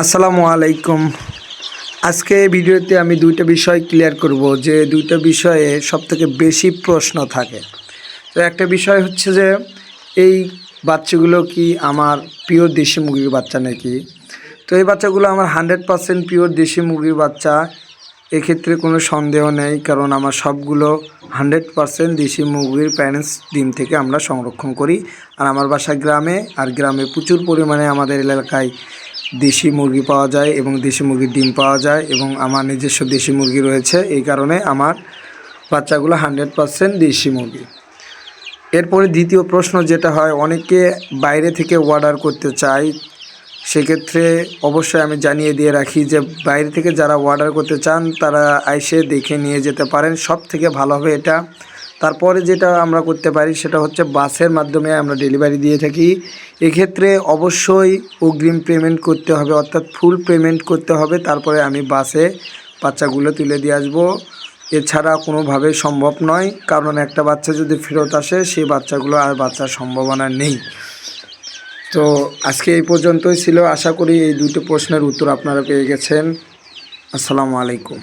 আসসালামু আলাইকুম। আজকে ভিডিওতে আমি দুইটা বিষয় ক্লিয়ার করব, যে দুইটা বিষয়ে সবথেকে বেশি প্রশ্ন থাকে। তো একটা বিষয় হচ্ছে যে এই বাচ্চাগুলো কি আমার পিওর দেশি মুরগির বাচ্চা নাকি। তো এই বাচ্চাগুলো আমার 100% পিওর দেশি মুরগির বাচ্চা, এক্ষেত্রে কোনো সন্দেহ নেই, কারণ আমার সবগুলো 100% দেশি মুরগির প্যারেন্টস ডিম থেকে আমরা সংরক্ষণ করি। আর আমার বাসা গ্রামে, আর গ্রামে প্রচুর পরিমাণে আমাদের এলাকায় দেশি মুরগি পাওয়া যায় এবং দেশি মুরগির ডিম পাওয়া যায়, এবং আমার নিজস্ব দেশি মুরগি রয়েছে। এই কারণে আমার বাচ্চাগুলো 100% দেশি মুরগি। এরপরে দ্বিতীয় প্রশ্ন যেটা হয়, অনেকে বাইরে থেকে অর্ডার করতে চায়। সেক্ষেত্রে অবশ্যই আমি জানিয়ে দিয়ে রাখি যে বাইরে থেকে যারা অর্ডার করতে চান তারা এসে দেখে নিয়ে যেতে পারেন, সব থেকে ভালো হবে এটা। তারপরে যেটা আমরা করতে পারি সেটা হচ্ছে বাসের মাধ্যমে আমরা ডেলিভারি দিয়ে থাকি। এক্ষেত্রে অবশ্যই অগ্রিম পেমেন্ট করতে হবে, অর্থাৎ ফুল পেমেন্ট করতে হবে, তারপরে আমি বাসে বাচ্চাগুলো তুলে দিয়ে আসবো। এছাড়া কোনোভাবেই সম্ভব নয়, কারণ একটা বাচ্চা যদি ফেরত আসে সেই বাচ্চাগুলো আর বাঁচার সম্ভাবনা নেই। তো আজকে এই পর্যন্তই ছিল। আশা করি এই দুটো প্রশ্নের উত্তর আপনারা পেয়ে গেছেন। আসসালামু আলাইকুম।